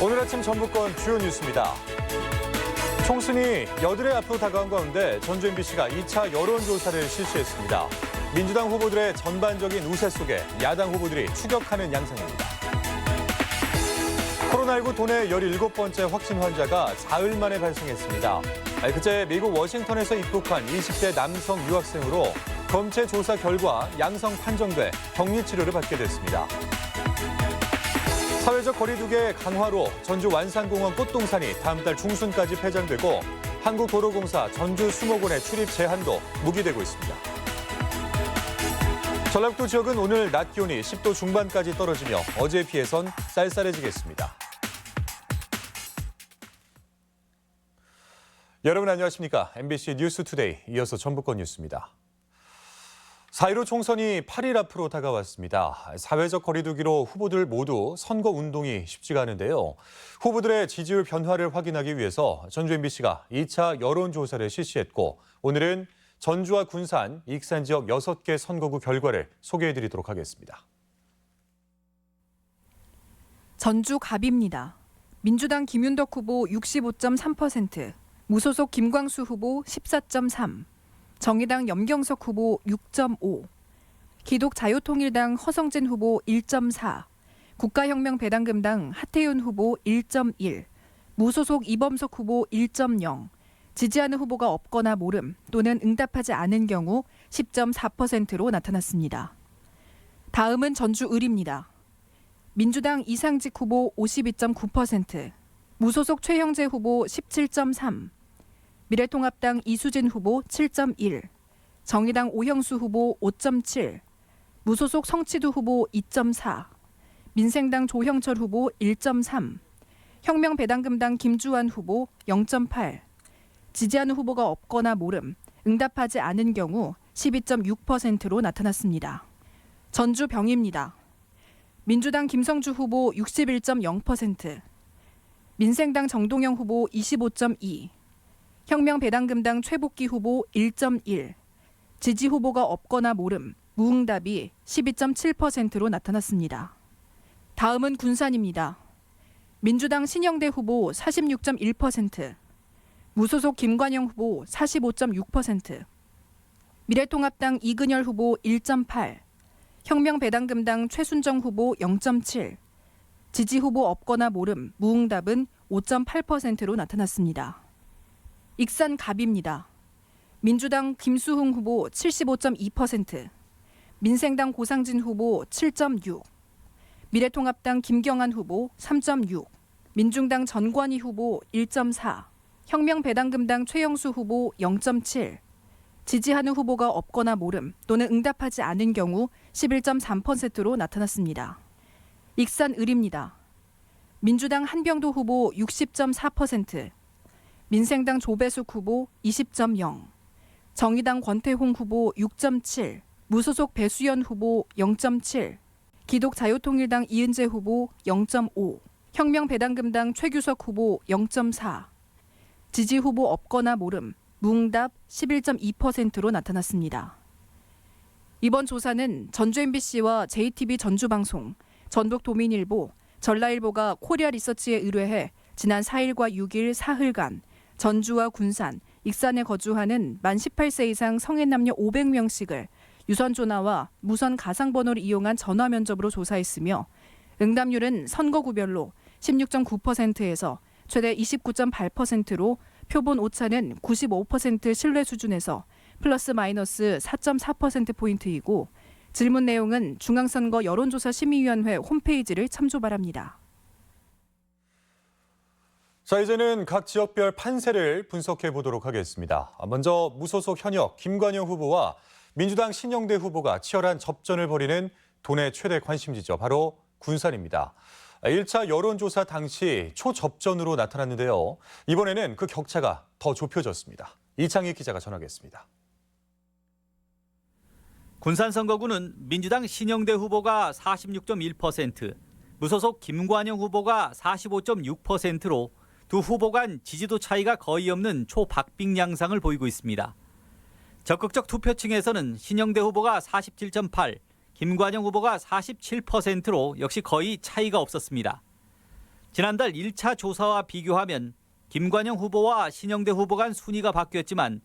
오늘 아침 전북권 주요 뉴스입니다. 총선이 여드레 앞으로 다가온 가운데 전주 MBC가 2차 여론조사를 실시했습니다. 민주당 후보들의 전반적인 우세 속에 야당 후보들이 추격하는 양상입니다. 코로나19 도내 17번째 확진 환자가 사흘 만에 발생했습니다. 그제 미국 워싱턴에서 입국한 20대 남성 유학생으로 검체 조사 결과 양성 판정돼 격리 치료를 받게 됐습니다. 사회적 거리두기 강화로 전주 완산공원 꽃동산이 다음 달 중순까지 폐장되고 한국도로공사 전주 수목원의 출입 제한도 무기되고 있습니다. 전라북도 지역은 오늘 낮 기온이 10도 중반까지 떨어지며 어제에 비해선 쌀쌀해지겠습니다. 여러분 안녕하십니까? MBC 뉴스투데이 이어서 전북권 뉴스입니다. 4.15 총선이 8일 앞으로 다가왔습니다. 사회적 거리두기로 후보들 모두 선거 운동이 쉽지가 않은데요. 후보들의 지지율 변화를 확인하기 위해서 전주 MBC가 2차 여론조사를 실시했고 오늘은 전주와 군산, 익산 지역 6개 선거구 결과를 소개해드리도록 하겠습니다. 전주 갑입니다. 민주당 김윤덕 후보 65.3%, 무소속 김광수 후보 14.3%, 정의당 염경석 후보 6.5%, 기독자유통일당 허성진 후보 1.4%, 국가혁명배당금당 하태윤 후보 1.1%, 무소속 이범석 후보 1.0%, 지지하는 후보가 없거나 모름 또는 응답하지 않은 경우 10.4%로 나타났습니다. 다음은 전주 을입니다. 민주당 이상직 후보 52.9%, 무소속 최형재 후보 17.3%, 미래통합당 이수진 후보 7.1%, 정의당 오형수 후보 5.7%, 무소속 성치두 후보 2.4%, 민생당 조형철 후보 1.3%, 혁명배당금당 김주환 후보 0.8%, 지지하는 후보가 없거나 모름, 응답하지 않은 경우 12.6%로 나타났습니다. 전주 병입니다. 민주당 김성주 후보 61.0%, 민생당 정동영 후보 25.2%, 혁명배당금당 최복기 후보 1.1%, 지지 후보가 없거나 모름, 무응답이 12.7%로 나타났습니다. 다음은 군산입니다. 민주당 신영대 후보 46.1%, 무소속 김관영 후보 45.6%, 미래통합당 이근열 후보 1.8%, 혁명배당금당 최순정 후보 0.7%, 지지 후보 없거나 모름, 무응답은 5.8%로 나타났습니다. 익산 갑입니다. 민주당 김수흥 후보 75.2%, 민생당 고상진 후보 7.6%, 미래통합당 김경환 후보 3.6%, 민중당 전관희 후보 1.4%, 혁명배당금당 최영수 후보 0.7%, 지지하는 후보가 없거나 모름 또는 응답하지 않은 경우 11.3%로 나타났습니다. 익산 을입니다. 민주당 한병도 후보 60.4%, 민생당 조배숙 후보 20.0%, 정의당 권태홍 후보 6.7%, 무소속 배수연 후보 0.7%, 기독자유통일당 이은재 후보 0.5%, 혁명배당금당 최규석 후보 0.4%, 지지 후보 없거나 모름, 무응답 11.2%로 나타났습니다. 이번 조사는 전주 MBC와 JTB 전주방송, 전북도민일보, 전라일보가 코리아 리서치에 의뢰해 지난 4일과 6일 사흘간 전주와 군산, 익산에 거주하는 만 18세 이상 성인 남녀 500명씩을 유선 전화와 무선 가상번호를 이용한 전화 면접으로 조사했으며 응답률은 선거구별로 16.9%에서 최대 29.8%로 표본 오차는 95% 신뢰 수준에서 플러스 마이너스 4.4%포인트이고 질문 내용은 중앙선거 여론조사심의위원회 홈페이지를 참조 바랍니다. 자, 이제는 각 지역별 판세를 분석해 보도록 하겠습니다. 먼저 무소속 현역 김관영 후보와 민주당 신영대 후보가 치열한 접전을 벌이는 도내 최대 관심지죠. 바로 군산입니다. 1차 여론조사 당시 초접전으로 나타났는데요. 이번에는 그 격차가 더 좁혀졌습니다. 이창희 기자가 전하겠습니다. 군산 선거구는 민주당 신영대 후보가 46.1%, 무소속 김관영 후보가 45.6%로 두 후보 간 지지도 차이가 거의 없는 초박빙 양상을 보이고 있습니다. 적극적 투표층에서는 신영대 후보가 47.8%, 김관영 후보가 47%로 역시 거의 차이가 없었습니다. 지난달 1차 조사와 비교하면 김관영 후보와 신영대 후보 간 순위가 바뀌었지만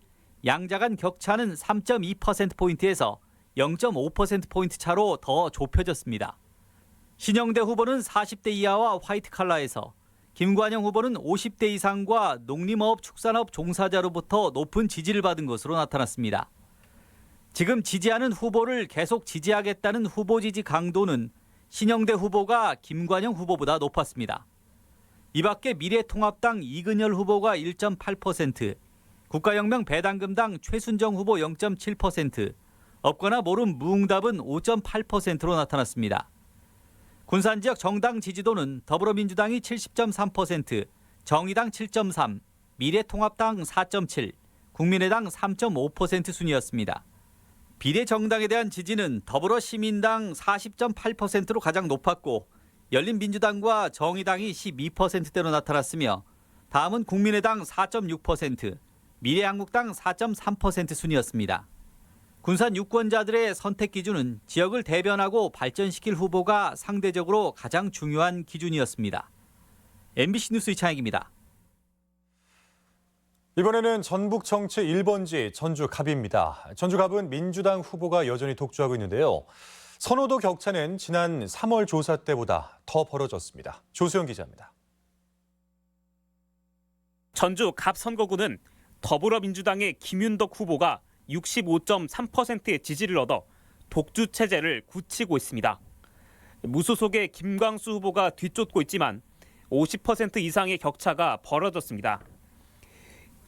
양자 간 격차는 3.2%포인트에서 0.5%포인트 차로 더 좁혀졌습니다. 신영대 후보는 40대 이하와 화이트 칼라에서, 김관영 후보는 50대 이상과 농림업, 축산업 종사자로부터 높은 지지를 받은 것으로 나타났습니다. 지금 지지하는 후보를 계속 지지하겠다는 후보 지지 강도는 신영대 후보가 김관영 후보보다 높았습니다. 이 밖에 미래통합당 이근열 후보가 1.8%, 국가혁명 배당금당 최순정 후보 0.7%, 없거나 모른 무응답은 5.8%로 나타났습니다. 군산지역 정당 지지도는 더불어민주당이 70.3%, 정의당 7.3%, 미래통합당 4.7%, 국민의당 3.5% 순이었습니다. 비례정당에 대한 지지는 더불어시민당 40.8%로 가장 높았고 열린민주당과 정의당이 12%대로 나타났으며 다음은 국민의당 4.6%, 미래한국당 4.3% 순이었습니다. 군산 유권자들의 선택 기준은 지역을 대변하고 발전시킬 후보가 상대적으로 가장 중요한 기준이었습니다. MBC 뉴스 이창익입니다. 이번에는 전북 정치 1번지 전주 갑입니다. 전주 갑은 민주당 후보가 여전히 독주하고 있는데요. 선호도 격차는 지난 3월 조사 때보다 더 벌어졌습니다. 조수영 기자입니다. 전주 갑 선거구는 더불어민주당의 김윤덕 후보가 65.3%의 지지를 얻어 독주 체제를 굳히고 있습니다. 무소속의 김광수 후보가 뒤쫓고 있지만 50% 이상의 격차가 벌어졌습니다.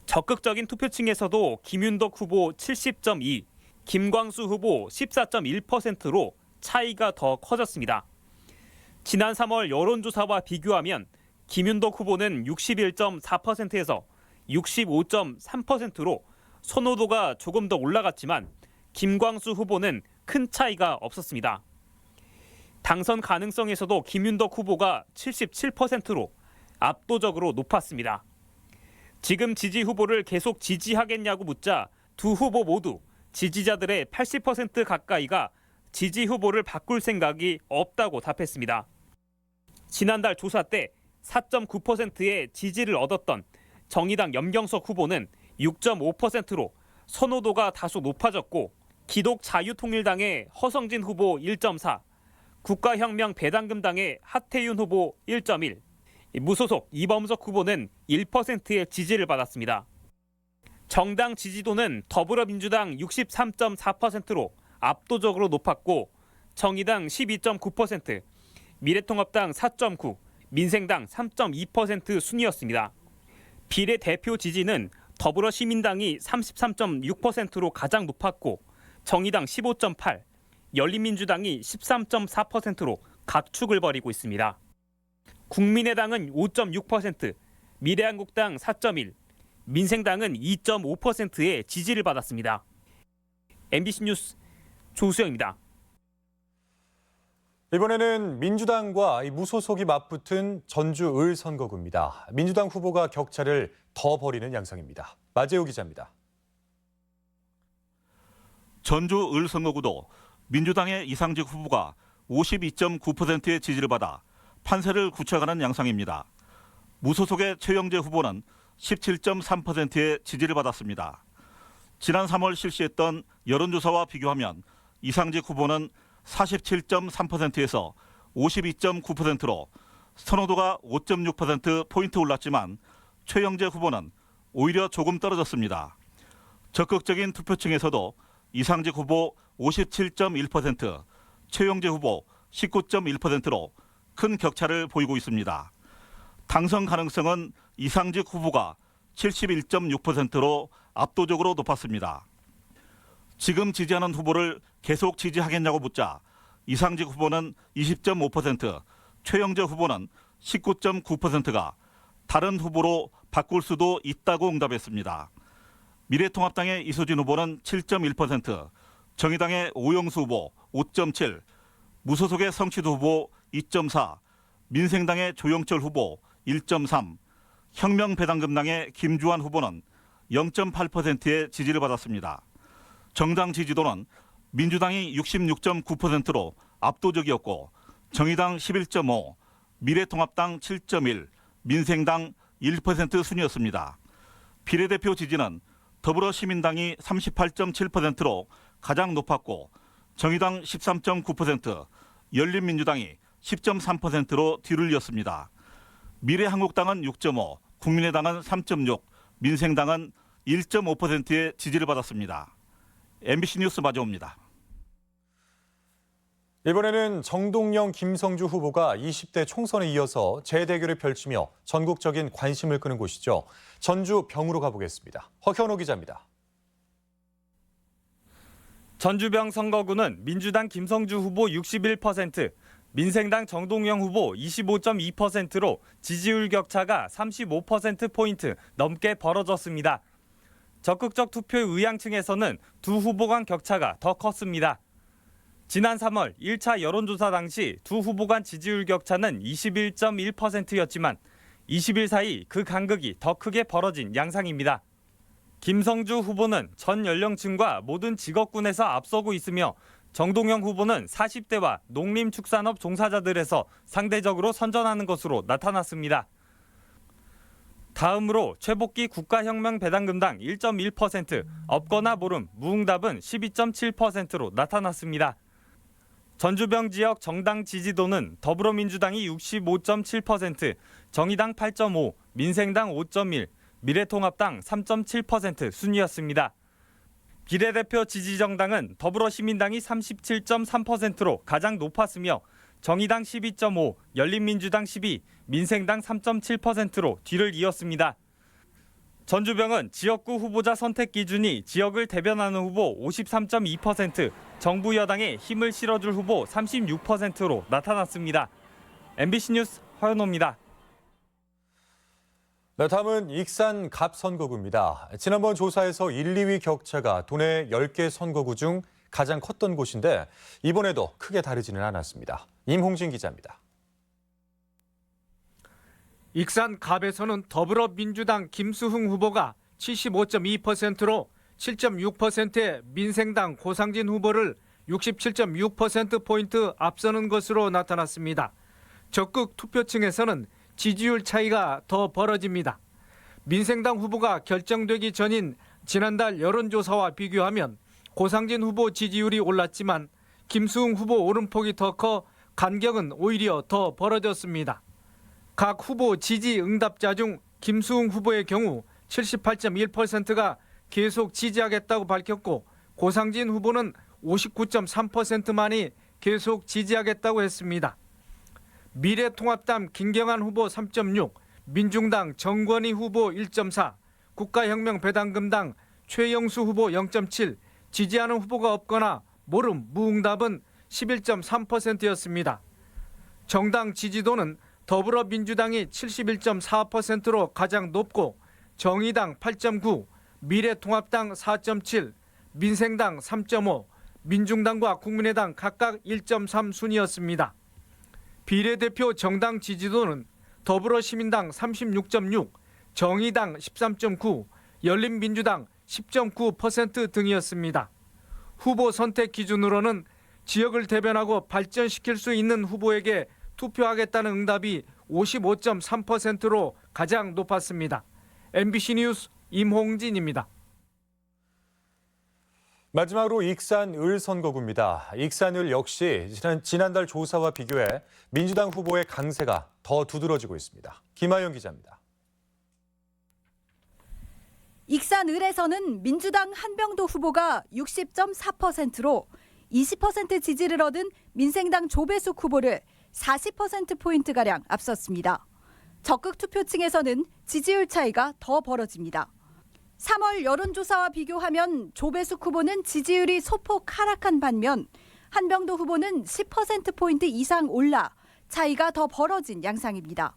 적극적인 투표층에서도 김윤덕 후보 70.2, 김광수 후보 14.1%로 차이가 더 커졌습니다. 지난 3월 여론조사와 비교하면 김윤덕 후보는 61.4%에서 65.3%로 선호도가 조금 더 올라갔지만 김광수 후보는 큰 차이가 없었습니다. 당선 가능성에서도 김윤덕 후보가 77%로 압도적으로 높았습니다. 지금 지지 후보를 계속 지지하겠냐고 묻자 두 후보 모두 지지자들의 80% 가까이가 지지 후보를 바꿀 생각이 없다고 답했습니다. 지난달 조사 때 4.9%의 지지를 얻었던 정의당 염경석 후보는 6.5%로 선호도가 다소 높아졌고 기독자유통일당의 허성진 후보 1.4, 국가혁명 배당금당의 하태윤 후보 1.1, 무소속 이범석 후보는 1%의 지지를 받았습니다. 정당 지지도는 더불어민주당 63.4%로 압도적으로 높았고 정의당 12.9%, 미래통합당 4.9%, 민생당 3.2% 순이었습니다. 비례대표 지지는 더불어시민당이 33.6%로 가장 높았고 정의당 15.8%, 열린민주당이 13.4%로 각축을 벌이고 있습니다. 국민의당은 5.6%, 미래한국당 4.1%, 민생당은 2.5%의 지지를 받았습니다. MBC 뉴스 조수영입니다. 이번에는 민주당과 무소속이 맞붙은 전주 을 선거구입니다. 민주당 후보가 격차를 더 벌이는 양상입니다. 마재호 기자입니다. 전주 을 선거구도 민주당의 이상직 후보가 52.9%의 지지를 받아 판세를 굳혀가는 양상입니다. 무소속의 최영재 후보는 17.3%의 지지를 받았습니다. 지난 3월 실시했던 여론조사와 비교하면 이상직 후보는 47.3%에서 52.9%로 선호도가 5.6%포인트 올랐지만 최영재 후보는 오히려 조금 떨어졌습니다. 적극적인 투표층에서도 이상직 후보 57.1%, 최영재 후보 19.1%로 큰 격차를 보이고 있습니다. 당선 가능성은 이상직 후보가 71.6%로 압도적으로 높았습니다. 지금 지지하는 후보를 계속 지지하겠냐고 묻자 이상직 후보는 20.5%, 최영재 후보는 19.9%가 다른 후보로 바꿀 수도 있다고 응답했습니다. 미래통합당의 이수진 후보는 7.1%, 정의당의 오영수 후보 5.7%, 무소속의 성취도 후보 2.4%, 민생당의 조영철 후보 1.3%, 혁명배당금당의 김주환 후보는 0.8%의 지지를 받았습니다. 정당 지지도는 민주당이 66.9%로 압도적이었고 정의당 11.5%, 미래통합당 7.1, 민생당 1% 순이었습니다. 비례대표 지지는 더불어시민당이 38.7%로 가장 높았고 정의당 13.9%, 열린민주당이 10.3%로 뒤를 이었습니다. 미래한국당은 6.5, 국민의당은 3.6, 민생당은 1.5%의 지지를 받았습니다. MBC 뉴스 마주옵니다. 이번에는 정동영, 김성주 후보가 20대 총선에 이어서 재대결을 펼치며 전국적인 관심을 끄는 곳이죠. 전주 병으로 가보겠습니다. 허현호 기자입니다. 전주병 선거구는 민주당 김성주 후보 61%, 민생당 정동영 후보 25.2%로 지지율 격차가 35%포인트 넘게 벌어졌습니다. 적극적 투표 의향층에서는 두 후보 간 격차가 더 컸습니다. 지난 3월 1차 여론조사 당시 두 후보 간 지지율 격차는 21.1%였지만 20일 사이 그 간극이 더 크게 벌어진 양상입니다. 김성주 후보는 전 연령층과 모든 직업군에서 앞서고 있으며 정동영 후보는 40대와 농림축산업 종사자들에서 상대적으로 선전하는 것으로 나타났습니다. 다음으로 최복기 국가혁명배당금당 1.1%, 없거나 모름, 무응답은 12.7%로 나타났습니다. 전주병 지역 정당 지지도는 더불어민주당이 65.7%, 정의당 8.5, 민생당 5.1, 미래통합당 3.7% 순이었습니다. 비례대표 지지정당은 더불어시민당이 37.3%로 가장 높았으며 정의당 12.5, 열린민주당 12, 민생당 3.7%로 뒤를 이었습니다. 전주병은 지역구 후보자 선택 기준이 지역을 대변하는 후보 53.2%, 정부 여당에 힘을 실어줄 후보 36%로 나타났습니다. MBC 뉴스 허연호입니다. 네, 다음은 익산 갑 선거구입니다. 지난번 조사에서 1, 2위 격차가 도내 10개 선거구 중 가장 컸던 곳인데 이번에도 크게 다르지는 않았습니다. 임홍진 기자입니다. 익산 갑에서는 더불어민주당 김수흥 후보가 75.2%로 7.6%의 민생당 고상진 후보를 67.6%포인트 앞서는 것으로 나타났습니다. 적극 투표층에서는 지지율 차이가 더 벌어집니다. 민생당 후보가 결정되기 전인 지난달 여론조사와 비교하면 고상진 후보 지지율이 올랐지만 김수흥 후보 오름폭이 더 커 간격은 오히려 더 벌어졌습니다. 각 후보 지지 응답자 중 김수흥 후보의 경우 78.1%가 계속 지지하겠다고 밝혔고 고상진 후보는 59.3%만이 계속 지지하겠다고 했습니다. 미래통합당 김경환 후보 3.6, 민중당 정권희 후보 1.4, 국가혁명배당금당 최영수 후보 0.7, 지지하는 후보가 없거나 모름, 무응답은 11.3%였습니다. 정당 지지도는 더불어민주당이 71.4%로 가장 높고 정의당 8.9, 미래통합당 4.7, 민생당 3.5, 민중당과 국민의당 각각 1.3 순이었습니다. 비례대표 정당 지지도는 더불어시민당 36.6, 정의당 13.9, 열린민주당 10.9% 등이었습니다. 후보 선택 기준으로는 지역을 대변하고 발전시킬 수 있는 후보에게 투표하겠다는 응답이 55.3%로 가장 높았습니다. MBC 뉴스 임홍진입니다. 마지막으로 익산 을 선거구입니다. 익산 을 역시 지난달 조사와 비교해 민주당 후보의 강세가 더 두드러지고 있습니다. 김하영 기자입니다. 익산 을에서는 민주당 한병도 후보가 60.4%로 20% 지지를 얻은 민생당 조배숙 후보를 40%포인트가량 앞섰습니다. 적극 투표층에서는 지지율 차이가 더 벌어집니다. 3월 여론조사와 비교하면 조배숙 후보는 지지율이 소폭 하락한 반면 한병도 후보는 10%포인트 이상 올라 차이가 더 벌어진 양상입니다.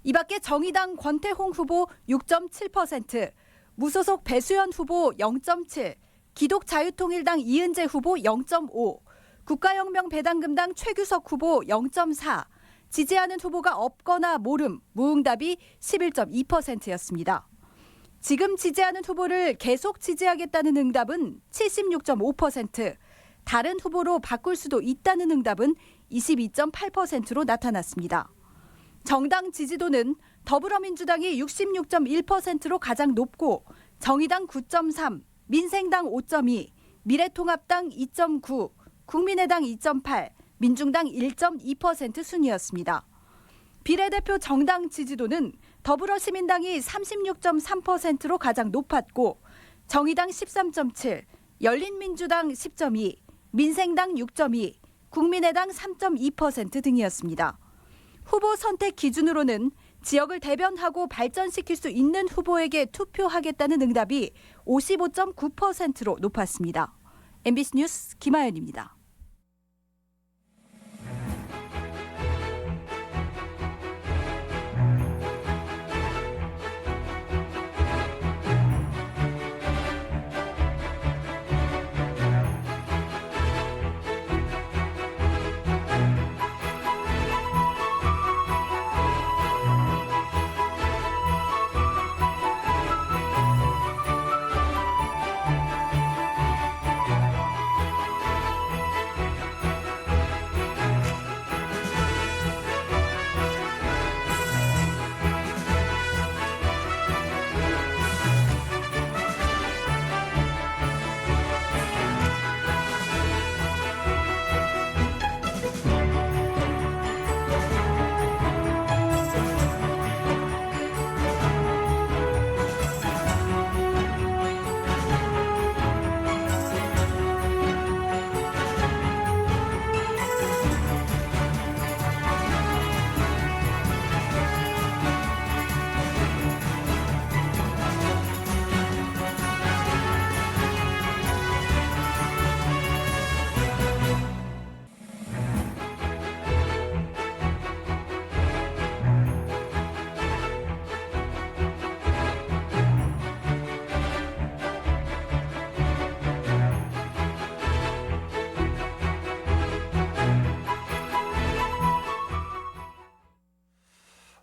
이 밖에 정의당 권태홍 후보 6.7%, 무소속 배수연 후보 0.7, 기독자유통일당 이은재 후보 0.5, 국가혁명배당금당 최규석 후보 0.4, 지지하는 후보가 없거나 모름, 무응답이 11.2%였습니다. 지금 지지하는 후보를 계속 지지하겠다는 응답은 76.5%, 다른 후보로 바꿀 수도 있다는 응답은 22.8%로 나타났습니다. 정당 지지도는 더불어민주당이 66.1%로 가장 높고 정의당 9.3, 민생당 5.2, 미래통합당 2.9, 국민의당 2.8, 민중당 1.2% 순이었습니다. 비례대표 정당 지지도는 더불어시민당이 36.3%로 가장 높았고 정의당 13.7, 열린민주당 10.2, 민생당 6.2, 국민의당 3.2% 등이었습니다. 후보 선택 기준으로는 지역을 대변하고 발전시킬 수 있는 후보에게 투표하겠다는 응답이 55.9%로 높았습니다. MBC 뉴스 김아연입니다.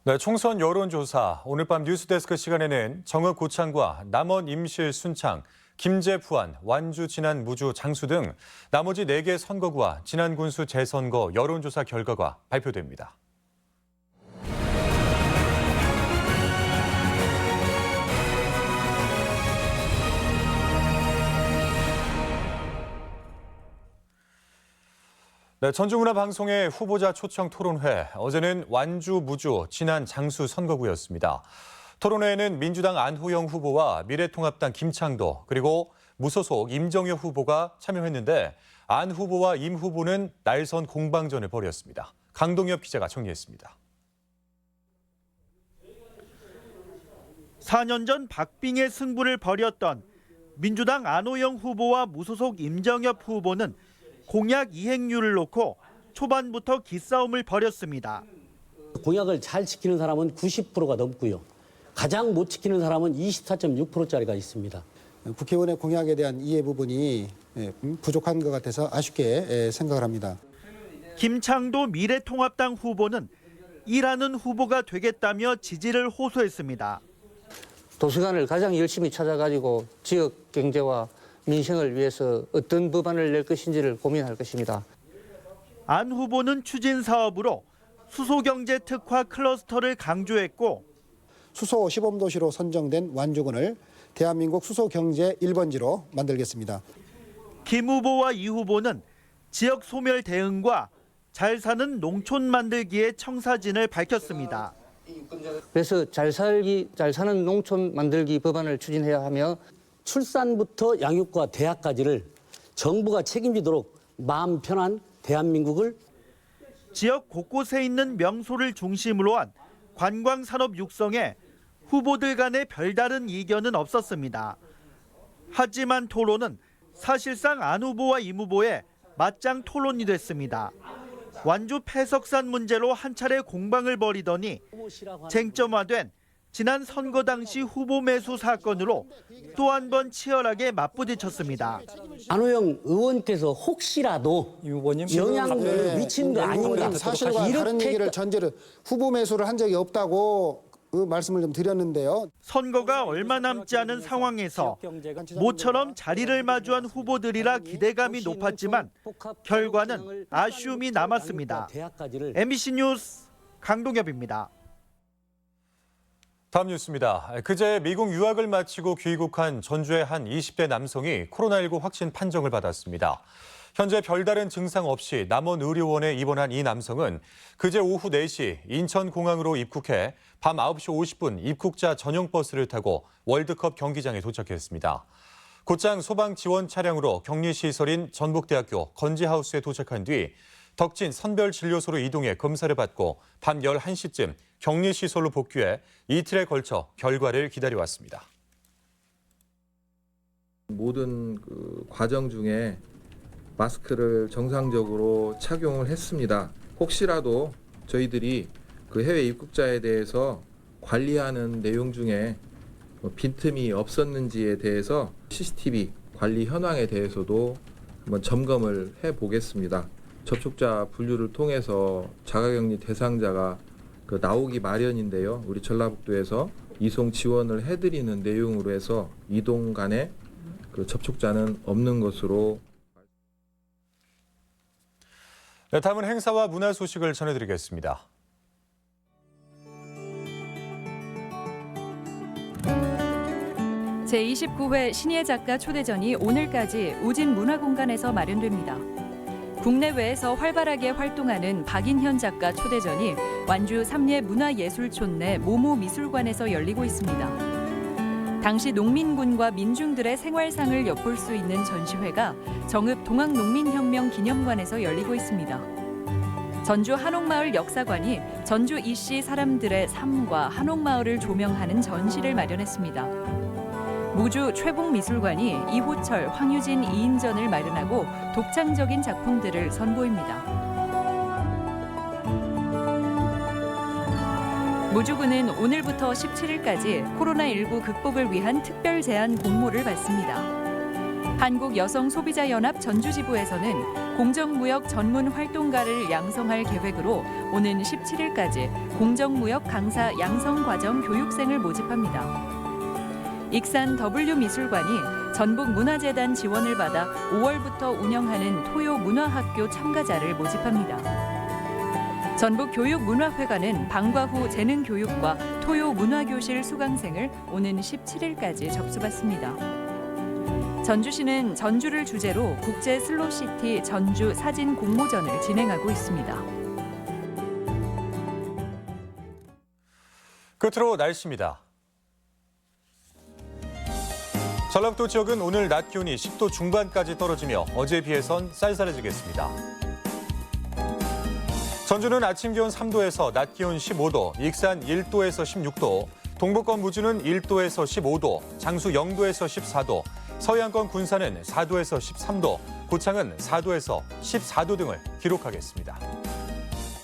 네, 총선 여론조사 오늘 밤 뉴스데스크 시간에는 정읍 고창과 남원 임실 순창, 김제 부안, 완주 진안 무주 장수 등 나머지 4개 선거구와 진안 군수 재선거 여론조사 결과가 발표됩니다. 네, 전주문화방송의 후보자 초청 토론회. 어제는 완주, 무주, 진안, 장수 선거구였습니다. 토론회에는 민주당 안호영 후보와 미래통합당 김창도 그리고 무소속 임정혁 후보가 참여했는데 안 후보와 임 후보는 날선 공방전을 벌였습니다. 강동엽 기자가 정리했습니다. 4년 전 박빙의 승부를 벌였던 민주당 안호영 후보와 무소속 임정혁 후보는 공약 이행률을 놓고 초반부터 기싸움을 벌였습니다. 공약을 잘 지키는 사람은 90%가 넘고요. 가장 못 지키는 사람은 24.6%짜리가 있습니다. 국회의원의 공약에 대한 이해 부분이 부족한 것 같아서 아쉽게 생각을 합니다. 김창도 미래통합당 후보는 일하는 후보가 되겠다며 지지를 호소했습니다. 도서관을 가장 열심히 찾아가지고 지역 경제와 민생을 위해서 어떤 법안을 낼 것인지를 고민할 것입니다. 안 후보는 추진 사업으로 수소경제 특화 클러스터를 강조했고 수소 시범도시로 선정된 완주군을 대한민국 수소경제 1번지로 만들겠습니다. 김 후보와 이 후보는 지역 소멸 대응과 잘 사는 농촌 만들기의 청사진을 밝혔습니다. 그래서 잘 사는 농촌 만들기 법안을 추진해야 하며 출산부터 양육과 대학까지를 정부가 책임지도록 마음 편한 대한민국을 지역 곳곳에 있는 명소를 중심으로 한 관광산업 육성에 후보들 간의 별다른 이견은 없었습니다. 하지만 토론은 사실상 안 후보와 임 후보의 맞짱 토론이 됐습니다. 완주 폐석산 문제로 한 차례 공방을 벌이더니 쟁점화된 지난 선거 당시 후보 매수 사건으로 또 한 번 치열하게 맞부딪혔습니다. 안호영 의원께서 혹시라도 영향을 미친 거 아닌가. 사실과 다른 얘기를 전제로 후보 매수를 한 적이 없다고 그 말씀을 좀 드렸는데요. 선거가 얼마 남지 않은 상황에서 모처럼 자리를 마주한 후보들이라 기대감이 높았지만 결과는 아쉬움이 남았습니다. MBC 뉴스 강동엽입니다. 다음 뉴스입니다. 그제 미국 유학을 마치고 귀국한 전주의 한 20대 남성이 코로나19 확진 판정을 받았습니다. 현재 별다른 증상 없이 남원 의료원에 입원한 이 남성은 그제 오후 4시 인천공항으로 입국해 밤 9시 50분 입국자 전용 버스를 타고 월드컵 경기장에 도착했습니다. 곧장 소방 지원 차량으로 격리시설인 전북대학교 건지하우스에 도착한 뒤 덕진 선별진료소로 이동해 검사를 받고 밤 11시쯤 격리시설로 복귀해 이틀에 걸쳐 결과를 기다려왔습니다. 모든 과정 중에 마스크를 정상적으로 착용을 했습니다. 혹시라도 저희들이 해외 입국자에 대해서 관리하는 내용 중에 빈틈이 없었는지에 대해서 CCTV 관리 현황에 대해서도 한번 점검을 해보겠습니다. 접촉자 분류를 통해서 자가격리 대상자가 나오기 마련인데요. 우리 전라북도에서 이송 지원을 해드리는 내용으로 해서 이동 간에 접촉자는 없는 것으로. 네, 다음은 행사와 문화 소식을 전해드리겠습니다. 제29회 신예 작가 초대전이 오늘까지 우진 문화공간에서 마련됩니다. 국내외에서 활발하게 활동하는 박인현 작가 초대전이 완주 삼례 문화예술촌 내 모모미술관에서 열리고 있습니다. 당시 농민군과 민중들의 생활상을 엿볼 수 있는 전시회가 정읍 동학농민혁명 기념관에서 열리고 있습니다. 전주 한옥마을 역사관이 전주 이씨 사람들의 삶과 한옥마을을 조명하는 전시를 마련했습니다. 무주 최북미술관이 이호철, 황유진, 이인전을 마련하고 독창적인 작품들을 선보입니다. 무주군은 오늘부터 17일까지 코로나19 극복을 위한 특별 제안 공모를 받습니다. 한국여성소비자연합 전주지부에서는 공정무역 전문 활동가를 양성할 계획으로 오는 17일까지 공정무역 강사 양성과정 교육생을 모집합니다. 익산 W미술관이 전북문화재단 지원을 받아 5월부터 운영하는 토요문화학교 참가자를 모집합니다. 전북교육문화회관은 방과 후 재능교육과 토요문화교실 수강생을 오는 17일까지 접수받습니다. 전주시는 전주를 주제로 국제 슬로시티 전주 사진 공모전을 진행하고 있습니다. 끝으로 날씨입니다. 전라북도 지역은 오늘 낮 기온이 10도 중반까지 떨어지며 어제에 비해선 쌀쌀해지겠습니다. 전주는 아침 기온 3도에서 낮 기온 15도, 익산 1도에서 16도, 동북권 무주는 1도에서 15도, 장수 0도에서 14도, 서해안권 군산은 4도에서 13도, 고창은 4도에서 14도 등을 기록하겠습니다.